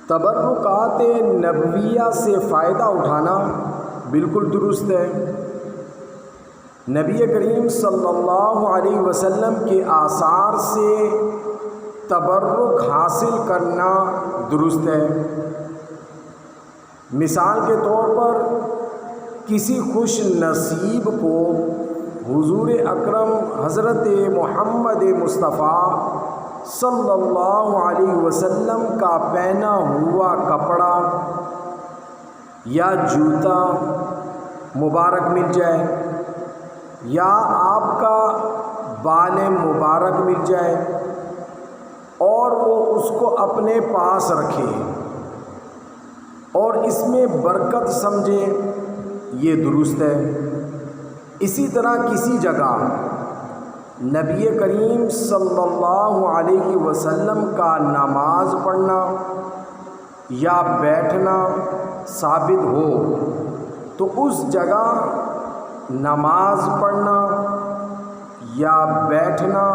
تبرکات نبویہ سے فائدہ اٹھانا بالکل درست ہے۔ نبی کریم صلی اللہ علیہ وسلم کے آثار سے تبرک حاصل کرنا درست ہے۔ مثال کے طور پر کسی خوش نصیب کو حضور اکرم حضرت محمد مصطفیٰ صلی اللہ علیہ وسلم کا پہنا ہوا کپڑا یا جوتا مبارک مل جائے، یا آپ کا بال مبارک مل جائے اور وہ اس کو اپنے پاس رکھے اور اس میں برکت سمجھے، یہ درست ہے۔ اسی طرح کسی جگہ نبی کریم صلی اللہ علیہ وسلم کا نماز پڑھنا یا بیٹھنا ثابت ہو تو اس جگہ نماز پڑھنا یا بیٹھنا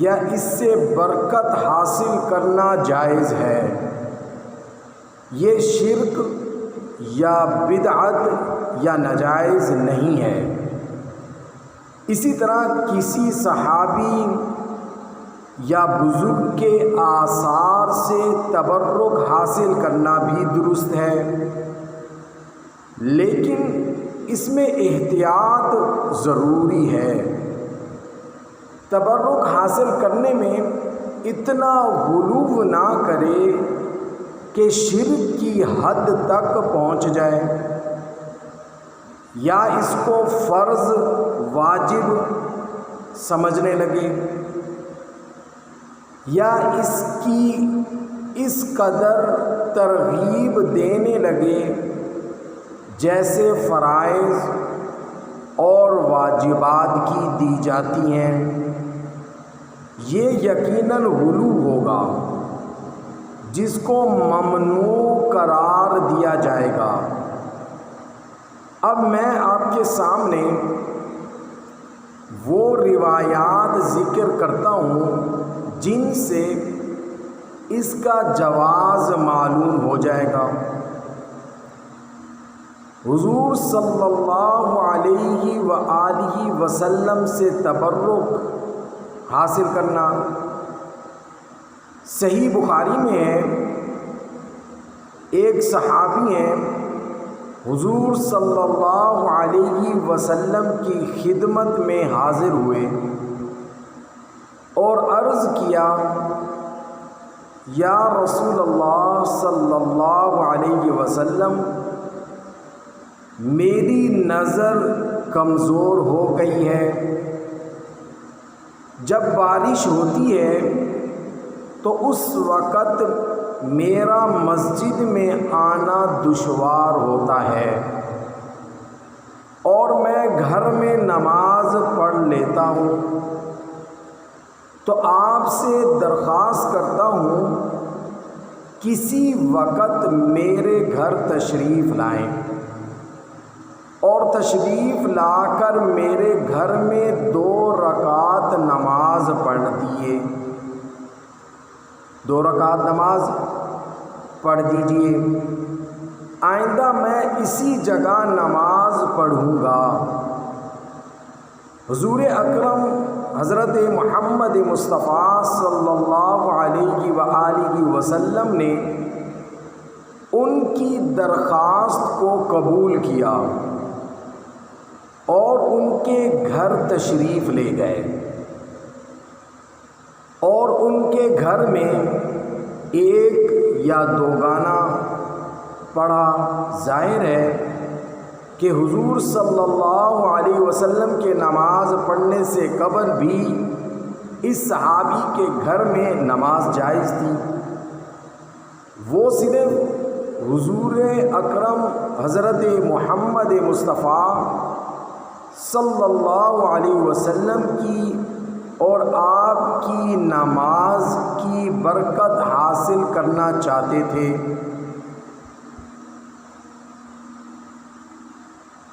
یا اس سے برکت حاصل کرنا جائز ہے۔ یہ شرک یا بدعت یا ناجائز نہیں ہے۔ اسی طرح کسی صحابی یا بزرگ کے آثار سے تبرک حاصل کرنا بھی درست ہے، لیکن اس میں احتیاط ضروری ہے۔ تبرک حاصل کرنے میں اتنا غلو نہ کرے کہ شرک کی حد تک پہنچ جائے یا اس کو فرض واجب سمجھنے لگے یا اس کی اس قدر ترغیب دینے لگے جیسے فرائض اور واجبات کی دی جاتی ہیں۔ یہ یقیناً غلو ہوگا جس کو ممنوع قرار دیا جائے گا۔ اب میں آپ کے سامنے وہ روایات ذکر کرتا ہوں جن سے اس کا جواز معلوم ہو جائے گا۔ حضور صلی اللہ علیہ وآلہ وسلم سے تبرک حاصل کرنا صحیح بخاری میں ہے۔ ایک صحابی ہیں، حضور صلی اللہ علیہ وسلم کی خدمت میں حاضر ہوئے اور عرض کیا، یا رسول اللہ صلی اللہ علیہ وسلم، میری نظر کمزور ہو گئی ہے، جب بارش ہوتی ہے تو اس وقت میرا مسجد میں آنا دشوار ہوتا ہے اور میں گھر میں نماز پڑھ لیتا ہوں، تو آپ سے درخواست کرتا ہوں کسی وقت میرے گھر تشریف لائیں اور تشریف لا کر میرے گھر میں 2 رکعت نماز پڑھ دیے، 2 رکعت نماز پڑھ دیجئے، آئندہ میں اسی جگہ نماز پڑھوں گا۔ حضور اکرم حضرت محمد مصطفیٰ صلی اللہ علیہ وآلہ وسلم نے ان کی درخواست کو قبول کیا اور ان کے گھر تشریف لے گئے، اور ان کے گھر میں 1 یا 2 گانا پڑھا۔ ظاہر ہے کہ حضور صلی اللہ علیہ وسلم کے نماز پڑھنے سے قبل بھی اس صحابی کے گھر میں نماز جائز تھی۔ وہ صرف حضور اکرم حضرت محمد مصطفیٰ صلی اللہ علیہ وسلم کی اور آپ کی نماز کی برکت حاصل کرنا چاہتے تھے،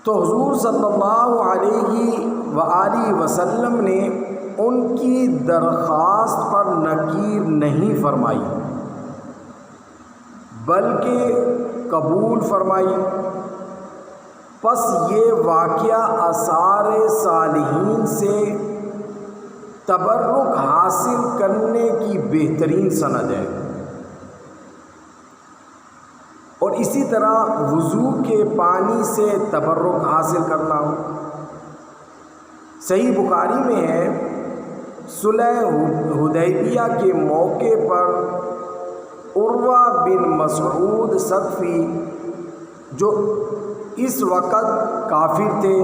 تو حضور صلی اللہ علیہ وآلہ وسلم نے ان کی درخواست پر نکیر نہیں فرمائی بلکہ قبول فرمائی۔ پس یہ واقعہ آثار صالحین سے تبرک حاصل کرنے کی بہترین سند ہے۔ اور اسی طرح وضو کے پانی سے تبرک حاصل کرنا۔ صحیح بخاری میں ہے، صلح حدیبیہ کے موقع پر عروہ بن مسعود ثقفی، جو اس وقت کافر تھے،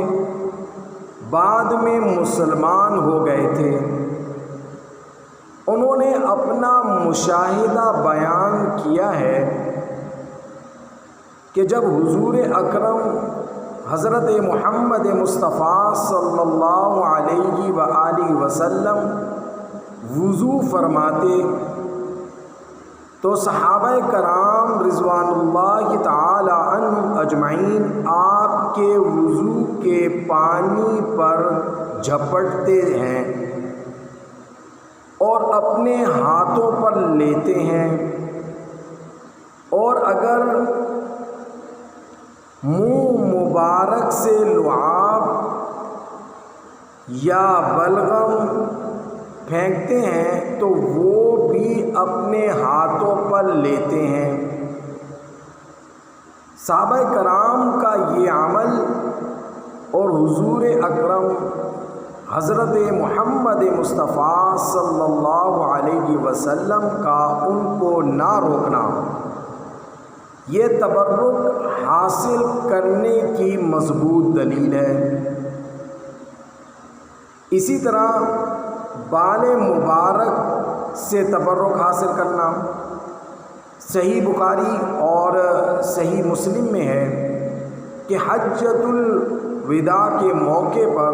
بعد میں مسلمان ہو گئے تھے، انہوں نے اپنا مشاہدہ بیان کیا ہے کہ جب حضور اکرم حضرت محمد مصطفیٰ صلی اللہ علیہ وآلہ وسلم وضو فرماتے تو صحابہ کرام رضوان اللہ تعالی عنہم اجمعین آپ کے وضو کے پانی پر جھپٹتے ہیں اور اپنے ہاتھوں پر لیتے ہیں، اور اگر منہ مبارک سے لعاب یا بلغم پھینکتے ہیں تو وہ بھی اپنے ہاتھوں پر لیتے ہیں۔ صحابہ کرام کا یہ عمل اور حضور اکرم حضرت محمد مصطفیٰ صلی اللہ علیہ وسلم کا ان کو نہ روکنا، یہ تبرک حاصل کرنے کی مضبوط دلیل ہے۔ اسی طرح بال مبارک سے تبرک حاصل کرنا، صحیح بخاری اور صحیح مسلم میں ہے کہ حجۃ الوداع کے موقع پر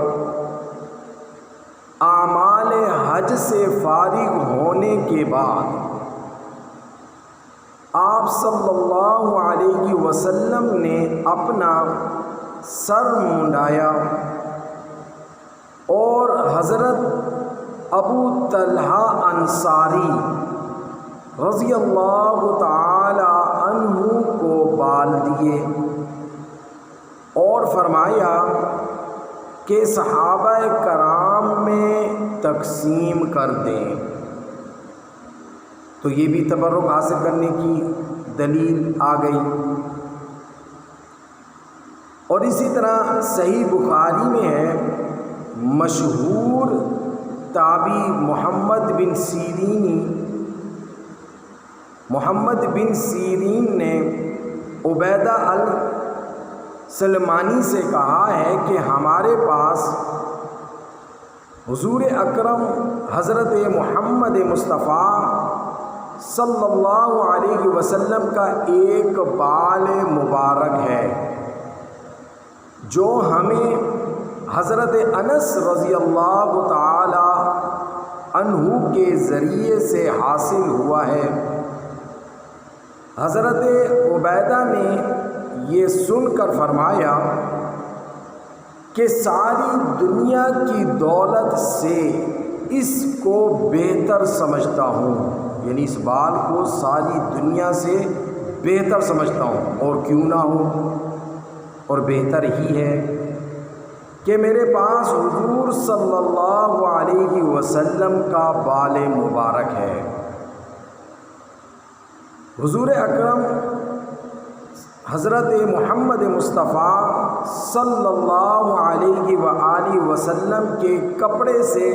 اعمال حج سے فارغ ہونے کے بعد آپ صلی اللہ علیہ وسلم نے اپنا سر منڈایا اور حضرت ابو طلحہ انصاری رضی اللہ تعالی عنہ کو بال دیے اور فرمایا کہ صحابہ کرام میں تقسیم کر دیں، تو یہ بھی تبرک حاصل کرنے کی دلیل آ گئی۔ اور اسی طرح صحیح بخاری میں ہے، مشہور تابعی محمد بن سیرین نے عبیدہ السلمانی سے کہا ہے کہ ہمارے پاس حضور اکرم حضرت محمد مصطفیٰ صلی اللہ علیہ وسلم کا ایک بال مبارک ہے جو ہمیں حضرت انس رضی اللہ تعالی عنہ کے ذریعے سے حاصل ہوا ہے۔ حضرت عبیدہ نے یہ سن کر فرمایا کہ ساری دنیا کی دولت سے اس کو بہتر سمجھتا ہوں، یعنی اس بال کو ساری دنیا سے بہتر سمجھتا ہوں، اور کیوں نہ ہو، اور بہتر ہی ہے کہ میرے پاس حضور صلی اللہ علیہ وسلم کا بال مبارک ہے۔ حضور اکرم حضرت محمد مصطفیٰ صلی اللہ علیہ وآلہ وسلم کے کپڑے سے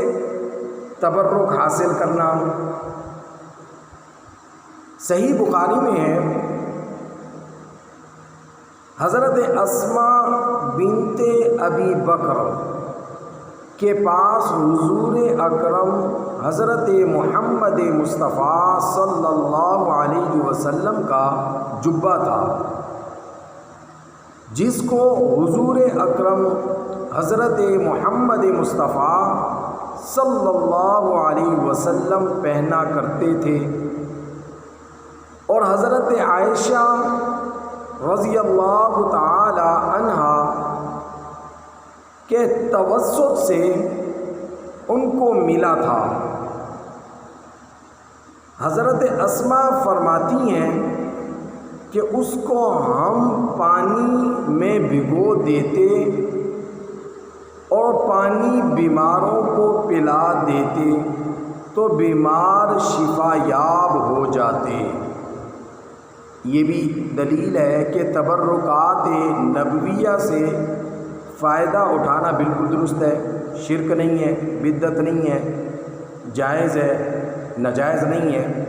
تبرک حاصل کرنا۔ صحیح بخاری میں ہے، حضرت اسماء بنت ابی بکر کے پاس حضور اکرم حضرت محمد مصطفیٰ صلی اللہ علیہ وسلم کا جبہ تھا، جس کو حضور اکرم حضرت محمد مصطفیٰ صلی اللہ علیہ وسلم پہنا کرتے تھے، اور حضرت عائشہ رضی اللہ تعالی عنہا کے توسط سے ان کو ملا تھا۔ حضرت اسماء فرماتی ہیں کہ اس کو ہم پانی میں بھگو دیتے اور پانی بیماروں کو پلا دیتے تو بیمار شفا یاب ہو جاتے۔ یہ بھی دلیل ہے کہ تبرکات نبویہ سے فائدہ اٹھانا بالکل درست ہے، شرک نہیں ہے، بدعت نہیں ہے، جائز ہے، ناجائز نہیں ہے،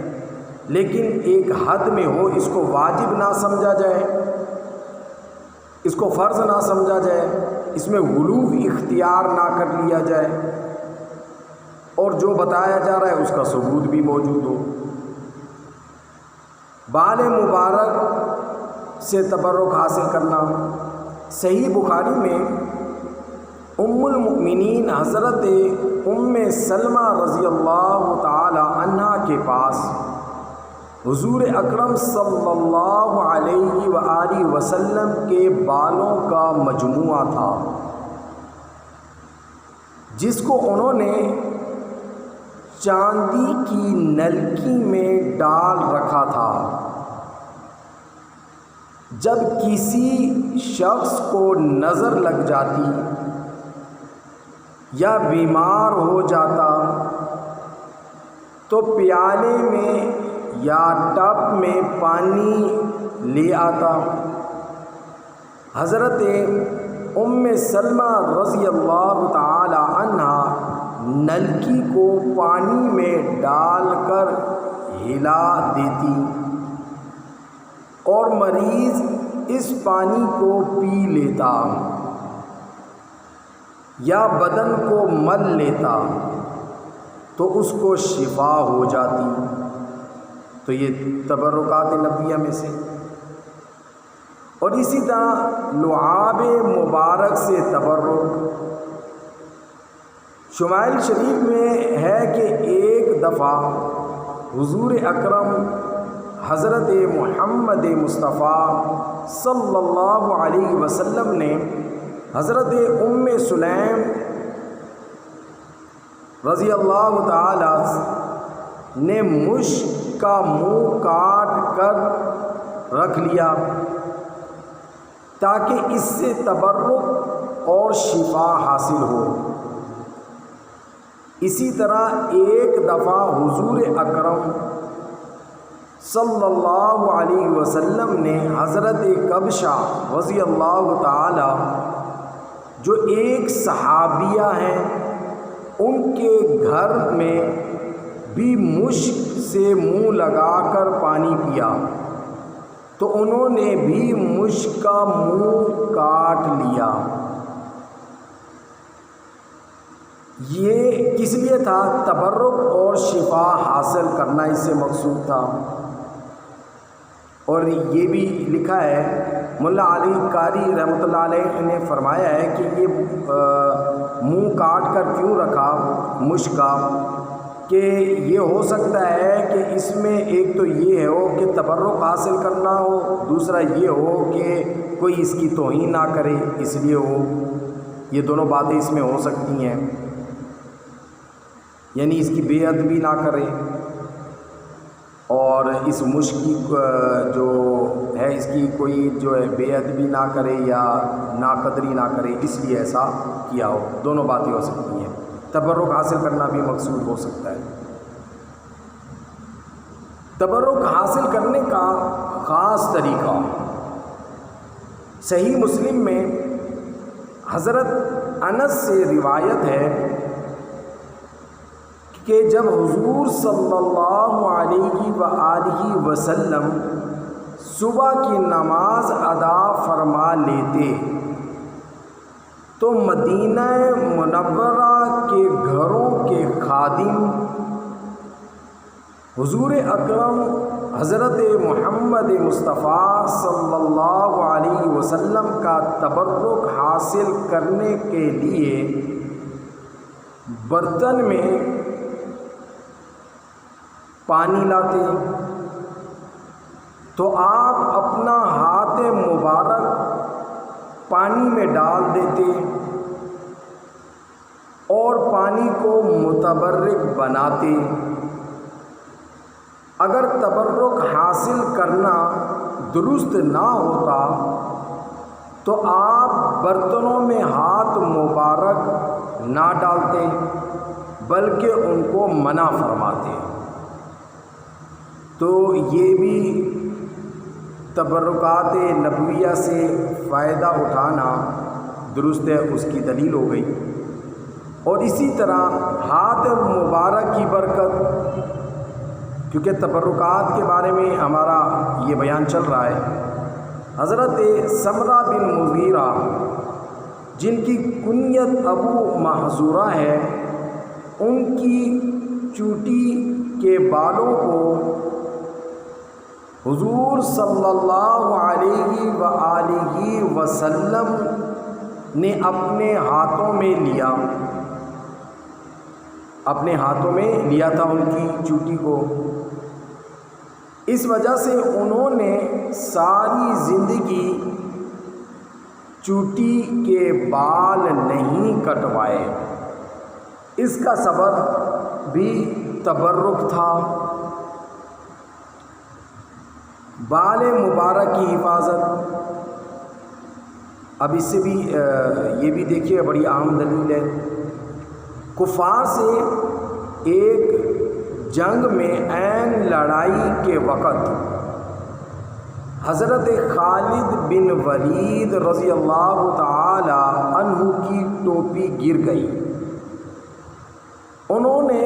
لیکن ایک حد میں ہو، اس کو واجب نہ سمجھا جائے، اس کو فرض نہ سمجھا جائے، اس میں غلو اختیار نہ کر لیا جائے، اور جو بتایا جا رہا ہے اس کا ثبوت بھی موجود ہو۔ بال مبارک سے تبرک حاصل کرنا، صحیح بخاری میں ام المؤمنین حضرت ام سلمہ رضی اللہ تعالی عنہ کے پاس حضور اکرم صلی اللہ علیہ وآلہ وسلم کے بالوں کا مجموعہ تھا، جس کو انہوں نے چاندی کی نلکی میں ڈال رکھا تھا۔ جب کسی شخص کو نظر لگ جاتی یا بیمار ہو جاتا تو پیالے میں یا ٹب میں پانی لے آتا۔ حضرت ام سلمہ رضی اللہ تعالی عنہ نلکی کو پانی میں ڈال کر ہلا دیتی اور مریض اس پانی کو پی لیتا یا بدن کو مل لیتا تو اس کو شفا ہو جاتی۔ تو یہ تبرکات نبویہ میں سے۔ اور اسی طرح لعاب مبارک سے تبرک، شمائل شریف میں ہے کہ ایک دفعہ حضور اکرم حضرت محمد مصطفیٰ صلی اللہ علیہ وسلم نے حضرت ام سلیم رضی اللہ تعالی نے مشک کا منہ کاٹ کر رکھ لیا تاکہ اس سے تبرک اور شفا حاصل ہو۔ اسی طرح ایک دفعہ حضور اکرم صلی اللہ علیہ وسلم نے حضرت کبشہ رضی اللہ تعالی جو ایک صحابیہ ہیں ان کے گھر میں بھی مشک سے منہ لگا کر پانی پیا تو انہوں نے بھی مشک کا منہ کاٹ لیا۔ یہ کس لیے تھا؟ تبرک اور شفا حاصل کرنا اس سے مقصود تھا۔ اور یہ بھی لکھا ہے، ملا علی قاری رحمۃ اللہ علیہ نے فرمایا ہے کہ یہ منہ کاٹ کر کیوں رکھا مشک کا، کہ یہ ہو سکتا ہے کہ اس میں ایک تو یہ ہو کہ تبرک حاصل کرنا ہو، دوسرا یہ ہو کہ کوئی اس کی توہین نہ کرے اس لیے ہو۔ یہ دونوں باتیں اس میں ہو سکتی ہیں، یعنی اس کی بے ادبی نہ کرے اور اس مشک کی جو ہے اس کی کوئی جو ہے بے ادبی نہ کرے یا ناقدری نہ کرے، اس لیے ایسا کیا ہو۔ دونوں باتیں ہو سکتی ہیں، تبرک حاصل کرنا بھی مقصود ہو سکتا ہے۔ تبرک حاصل کرنے کا خاص طریقہ، صحیح مسلم میں حضرت انس سے روایت ہے کہ جب حضور صلی اللہ علیہ وآلہ وسلم صبح کی نماز ادا فرما لیتے تو مدینہ منورہ کے گھروں کے خادم حضور اکرم حضرت محمد مصطفیٰ صلی اللہ علیہ وسلم کا تبرک حاصل کرنے کے لیے برتن میں پانی لاتے تو آپ اپنا ہاتھ مبارک پانی میں ڈال دیتے اور پانی کو متبرک بناتے۔ اگر تبرک حاصل کرنا درست نہ ہوتا تو آپ برتنوں میں ہاتھ مبارک نہ ڈالتے بلکہ ان کو منع فرماتے۔ تو یہ بھی تبرکات نبویہ سے فائدہ اٹھانا درست ہے، اس کی دلیل ہو گئی۔ اور اسی طرح ہاتھ مبارک کی برکت، کیونکہ تبرکات کے بارے میں ہمارا یہ بیان چل رہا ہے، حضرت سمرہ بن مغیرہ جن کی کنیت ابو محذورہ ہے، ان کی چوٹی کے بالوں کو حضور صلی اللہ علیہ وآلہ وسلم نے اپنے ہاتھوں میں لیا تھا ان کی چوٹی کو۔ اس وجہ سے انہوں نے ساری زندگی چوٹی کے بال نہیں کٹوائے۔ اس کا سبب بھی تبرک تھا، بال مبارک کی حفاظت۔ اب اس سے بھی یہ بھی دیکھیے بڑی اہم دلیل ہے۔ کفار سے ایک جنگ میں عین لڑائی کے وقت حضرت خالد بن ولید رضی اللہ تعالی عنہ کی ٹوپی گر گئی۔ انہوں نے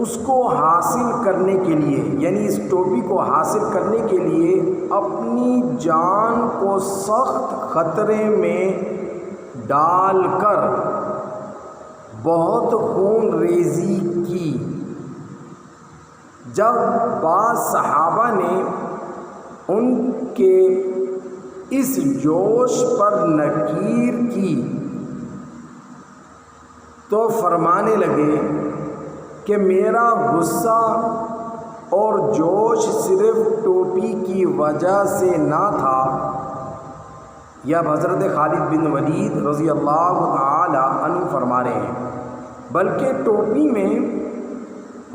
اس کو حاصل کرنے کے لیے، یعنی اس ٹوپی کو حاصل کرنے کے لیے اپنی جان کو سخت خطرے میں ڈال کر بہت خون ریزی کی۔ جب بعض صحابہ نے ان کے اس جوش پر نکیر کی تو فرمانے لگے کہ میرا غصہ اور جوش صرف ٹوپی کی وجہ سے نہ تھا۔ یا حضرت خالد بن ولید رضی اللہ تعالی عنہ فرما رہے ہیں، بلکہ ٹوپی میں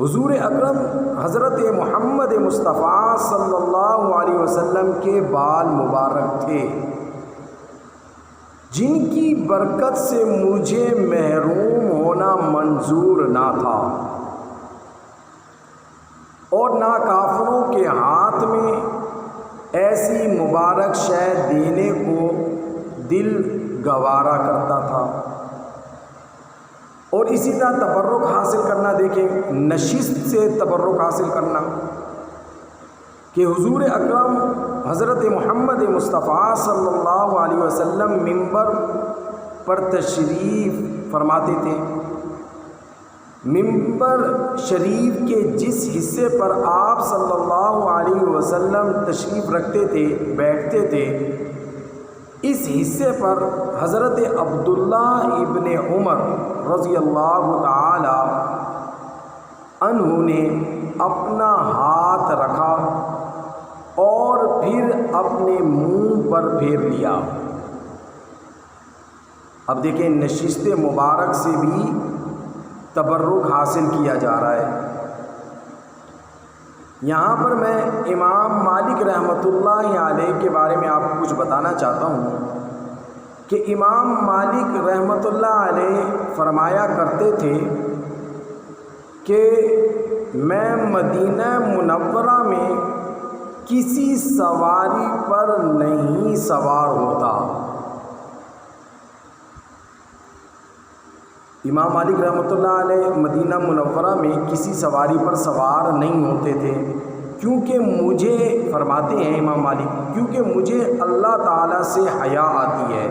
حضور اکرم حضرت محمد مصطفیٰ صلی اللہ علیہ وسلم کے بال مبارک تھے، جن کی برکت سے مجھے محروم ہونا منظور نہ تھا اور نہ کافروں کے ہاتھ میں ایسی مبارک شے دینے کو دل گوارا کرتا تھا۔ اور اسی طرح تبرک حاصل کرنا، دیکھیں نشست سے تبرک حاصل کرنا، کہ حضور اکرم حضرت محمد مصطفیٰ صلی اللہ علیہ وسلم منبر پر تشریف فرماتے تھے۔ منبر شریف کے جس حصے پر آپ صلی اللہ علیہ وسلم تشریف رکھتے تھے، بیٹھتے تھے، اس حصے پر حضرت عبداللہ ابن عمر رضی اللہ تعالی عنہ نے اپنا ہاتھ رکھا اور پھر اپنے منہ پر پھیر لیا۔ اب دیکھیں نشست مبارک سے بھی تبرک حاصل کیا جا رہا ہے۔ یہاں پر میں امام مالک رحمۃ اللہ علیہ کے بارے میں آپ کو کچھ بتانا چاہتا ہوں کہ امام مالک رحمۃ اللہ علیہ فرمایا کرتے تھے کہ میں مدینہ منورہ میں کسی سواری پر نہیں سوار ہوتا۔ امام مالک رحمۃ اللہ علیہ مدینہ منورہ میں کسی سواری پر سوار نہیں ہوتے تھے، کیونکہ مجھے، فرماتے ہیں امام مالک، کیونکہ مجھے اللہ تعالیٰ سے حیا آتی ہے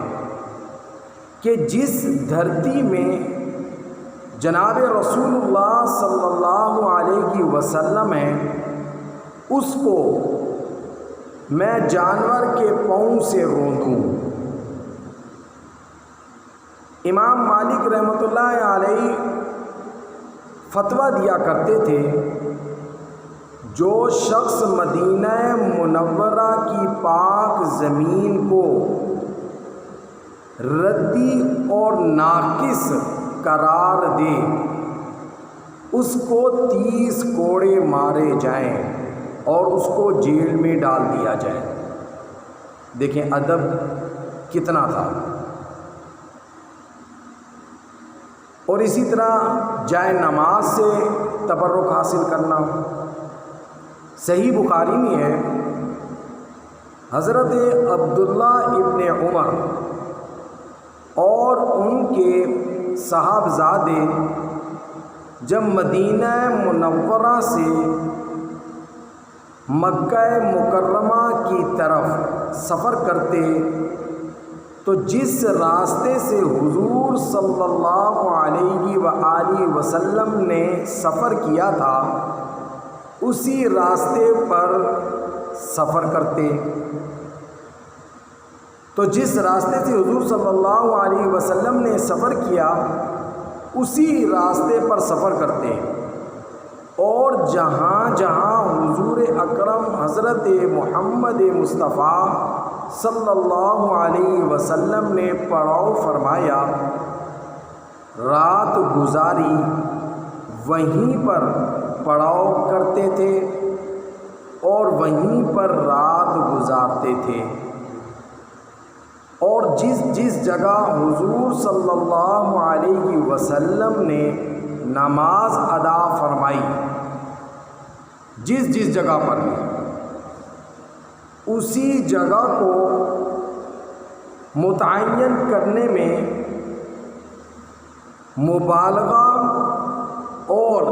کہ جس دھرتی میں جناب رسول اللہ صلی اللہ علیہ وسلم ہے، اس کو میں جانور کے پاؤں سے روندوں۔ امام مالک رحمۃ اللہ علیہ فتویٰ دیا کرتے تھے، جو شخص مدینہ منورہ کی پاک زمین کو ردی اور ناقص قرار دے، اس کو 30 کوڑے مارے جائیں اور اس کو جیل میں ڈال دیا جائے۔ دیکھیں ادب کتنا تھا۔ اور اسی طرح جائے نماز سے تبرک حاصل کرنا۔ صحیح بخاری میں ہے، حضرت عبداللہ ابن عمر اور ان کے صاحبزادے جب مدینہ منورہ سے مکہ مکرمہ کی طرف سفر کرتے تو جس راستے سے حضور صلی اللہ علیہ وآلہ وسلم نے سفر کیا تھا اسی راستے پر سفر کرتے۔ تو جس راستے سے حضور صلی اللہ علیہ وسلم نے سفر کیا اسی راستے پر سفر کرتے، اور جہاں جہاں حضور اکرم حضرت محمد مصطفیٰ صلی اللہ علیہ وسلم نے پڑاؤ فرمایا، رات گزاری، وہیں پر پڑاؤ کرتے تھے اور وہیں پر رات گزارتے تھے۔ اور جس جس جگہ حضور صلی اللہ علیہ وسلم نے نماز ادا فرمائی، جس جس جگہ پر بھی، اسی جگہ کو متعین کرنے میں مبالغہ اور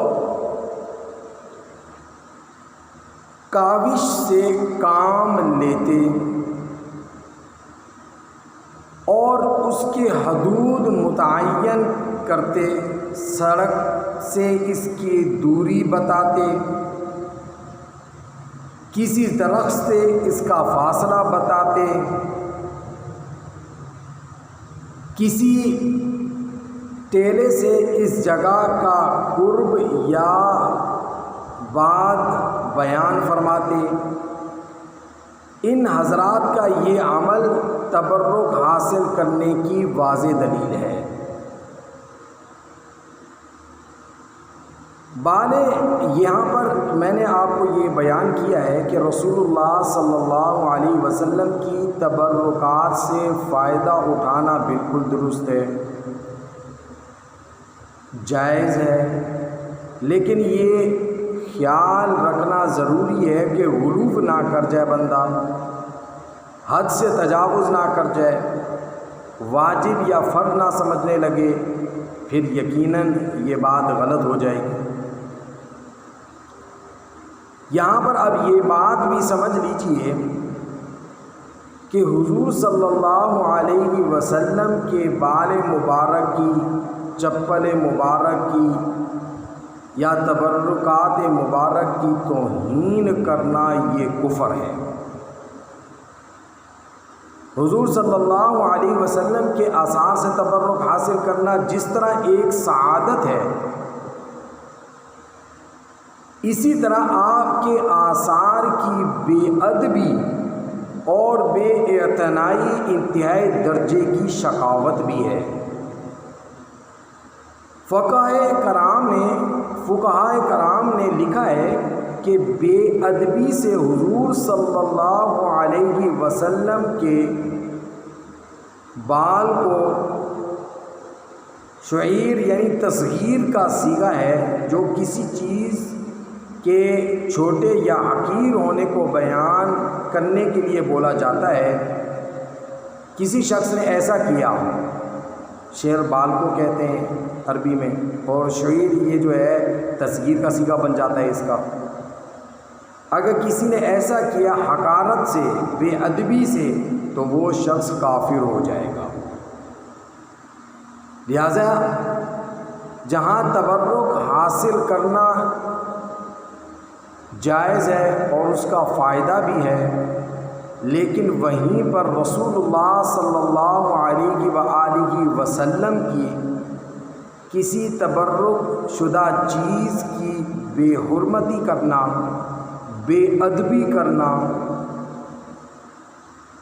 کاوش سے کام لیتے اور اس کے حدود متعین کرتے، سڑک سے اس کی دوری بتاتے، کسی درخت سے اس کا فاصلہ بتاتے، کسی ٹیلے سے اس جگہ کا قرب یا بعد بیان فرماتے۔ ان حضرات کا یہ عمل تبرک حاصل کرنے کی واضح دلیل ہے۔ یہاں پر میں نے آپ کو یہ بیان کیا ہے کہ رسول اللہ صلی اللہ علیہ وسلم کی تبرکات سے فائدہ اٹھانا بالکل درست ہے، جائز ہے، لیکن یہ خیال رکھنا ضروری ہے کہ غلو نہ کر جائے بندہ، حد سے تجاوز نہ کر جائے، واجب یا فرض نہ سمجھنے لگے، پھر یقیناً یہ بات غلط ہو جائے گی۔ یہاں پر اب یہ بات بھی سمجھ لیجئے کہ حضور صلی اللہ علیہ وسلم کے بال مبارک کی، چپل مبارک کی یا تبرکات مبارک کی توہین کرنا یہ کفر ہے۔ حضور صلی اللہ علیہ وسلم کے آثار سے تبرک حاصل کرنا جس طرح ایک سعادت ہے، اسی طرح آپ کے آثار کی بے ادبی اور بے اعتنائی انتہائی درجے کی شقاوت بھی ہے۔ فقہائے کرام نے لکھا ہے کہ بے ادبی سے حضور صلی اللہ علیہ وسلم کے بال کو شعیر یعنی تصغیر کا صیغہ ہے، جو کسی چیز کے چھوٹے یا حقیر ہونے کو بیان کرنے کے لیے بولا جاتا ہے۔ کسی شخص نے ایسا کیا، شعر بال کو کہتے ہیں عربی میں، اور شعیر یہ جو ہے تصغیر کا صیغہ بن جاتا ہے اس کا۔ اگر کسی نے ایسا کیا حقارت سے، بے ادبی سے، تو وہ شخص کافر ہو جائے گا۔ لہذا جہاں تبرک حاصل کرنا جائز ہے اور اس کا فائدہ بھی ہے، لیکن وہیں پر رسول اللہ صلی اللہ علیہ وآلہ وسلم کی کسی تبرک شدہ چیز کی بے حرمتی کرنا، بے ادبی کرنا،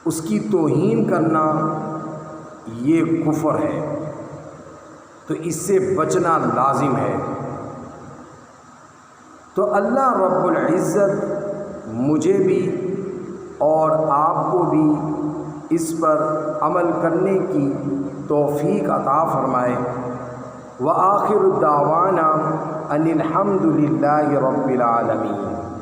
اس کی توہین کرنا یہ کفر ہے، تو اس سے بچنا لازم ہے۔ تو اللہ رب العزت مجھے بھی اور آپ کو بھی اس پر عمل کرنے کی توفیق عطا فرمائے۔ وآخر دعوانا ان الحمد للہ رب العالمین۔